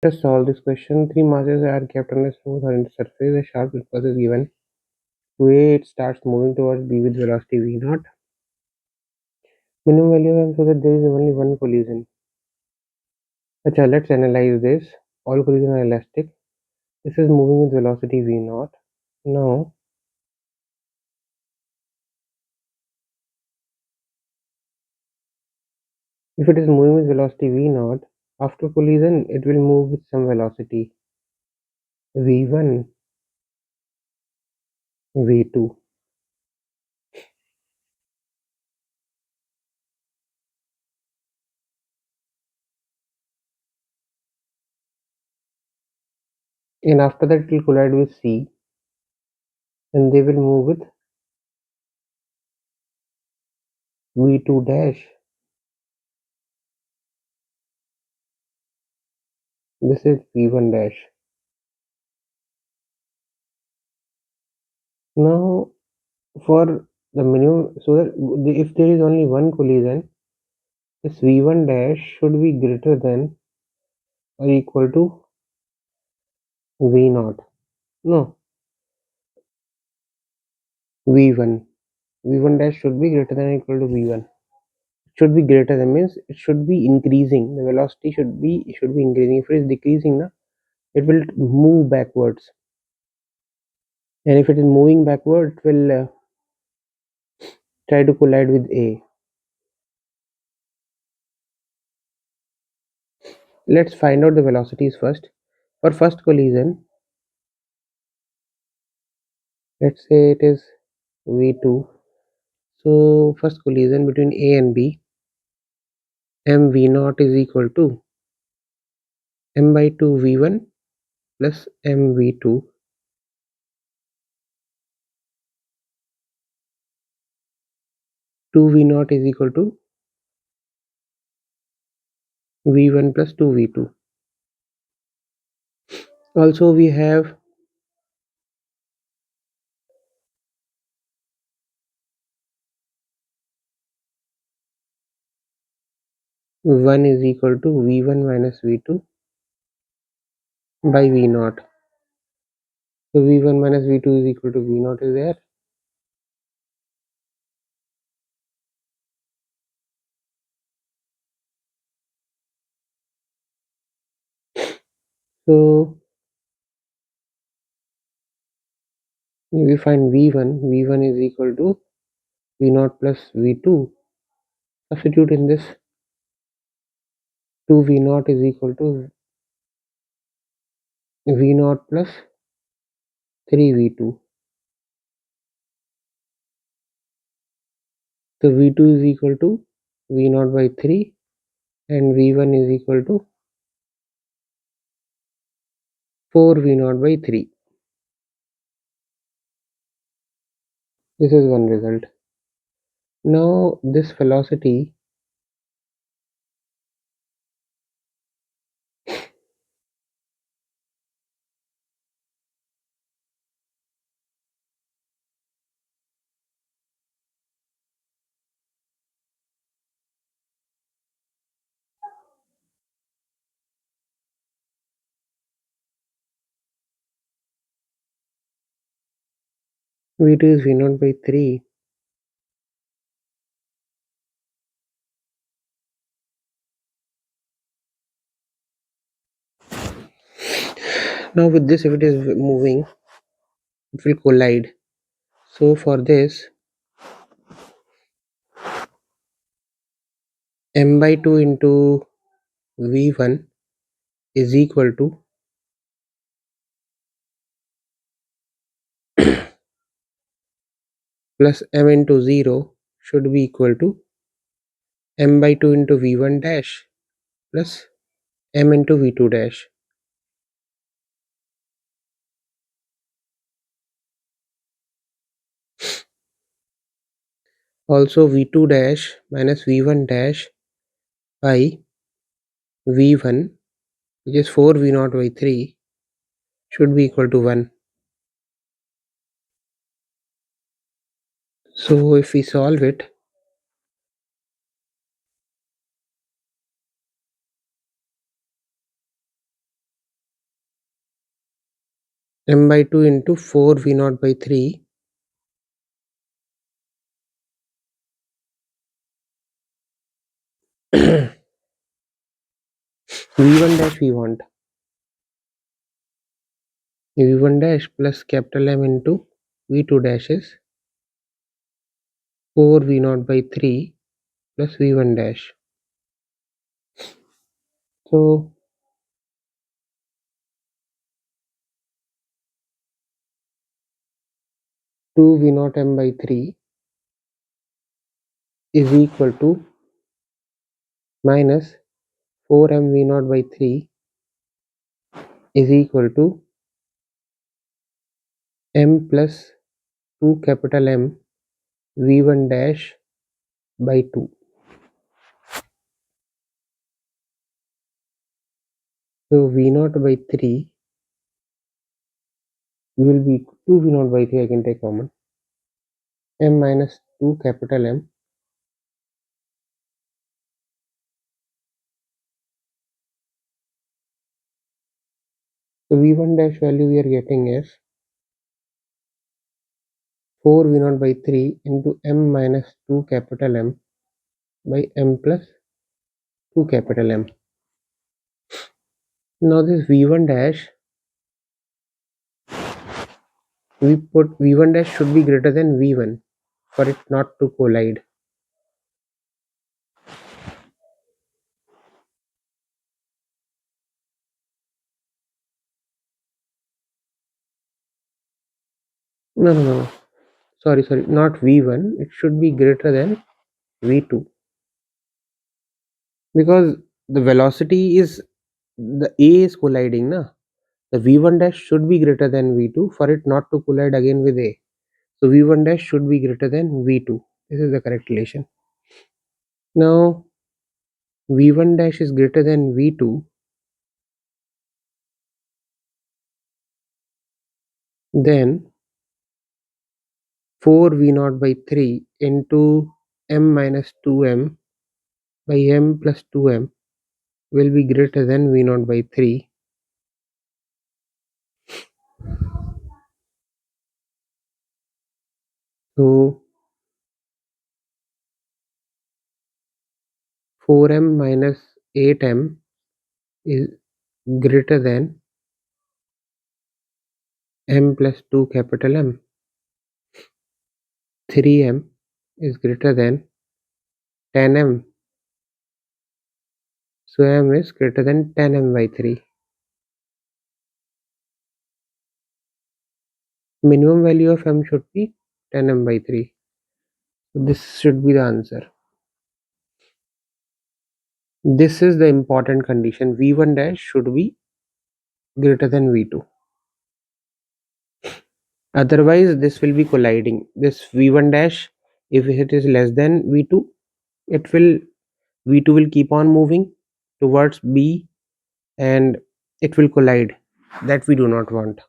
Just solve this question. Three masses are kept on a smooth horizontal surface. A sharp impulse is given to A. It starts moving towards B with velocity v naught. Minimum value and so that there is only one collision. Okay, let's analyze this. All collisions are elastic. This is moving with velocity v naught. Now, if it is moving with velocity v naught, after collision it will move with some velocity v1, v2. And after that it will collide with C and they will move with v2 dash. This is v1 dash. Now, for the minimum, so that if there is only one collision, this v1 dash should be greater than or equal to v naught. No, v1. v1 dash should be greater than or equal to v1. It should be greater than means it should be increasing. The velocity should be increasing. If it is decreasing, na, it will move backwards. And if it is moving backward, it will try to collide with A. Let's find out the velocities first. For first collision, let's say it is v2. So first collision between A and B, mv naught is equal to m by 2 v1 plus mv2 2 v naught is equal to v1 plus 2 v2. Also we have one is equal to v1 minus v2 by v naught. So v1 minus v2 is equal to v naught is there. So we find v1 is equal to v naught plus v2. Substitute in this. 2 v naught is equal to v naught plus 3 v2. So v2 is equal to v naught by 3 and v1 is equal to 4 v naught by 3. This is one result. Now this velocity v2 is v naught by 3. Now with this, if it is moving, it will collide. So for this, m by 2 into v1 is equal to plus m into 0 should be equal to m by 2 into v1 dash plus m into v2 dash. Also v2 dash minus v1 dash by v1, which is 4 v naught by 3, should be equal to 1. So if we solve it, m by 2 into 4 v naught by 3 v1 dash we want v1 dash plus capital M into v2 dash is 4 v naught by 3 plus v1 dash. So 2 v naught m by 3 is equal to minus 4m v naught by 3 is equal to m plus 2 capital M v1 dash by 2. So v naught by 3 will be 2 v naught by 3, I can take common, m minus 2 capital M so v1 dash value we are getting is 4 v naught by 3 into m minus 2 capital M by m plus 2 capital M. Now this v1 dash, we put v1 dash should be greater than v1 for it not to collide. No, sorry, not v1, it should be greater than v2 because the velocity is, the a is colliding na. The v1 dash should be greater than v2 for it not to collide again with a. So v1 dash should be greater than v2. This is the correct relation. Now v1 dash is greater than v2, then 4 v naught by 3 into m minus 2m by m plus 2m will be greater than v naught by 3. So 4m minus 8m is greater than m plus 2 capital M. 3m is greater than 10m. So m is greater than 10m by 3. Minimum value of m should be 10m by 3. So this should be the answer. This is the important condition. v1 dash should be greater than v2. Otherwise this will be colliding. This v1 dash, if it is less than v2, it will, v2 will keep on moving towards b and it will collide. That we do not want.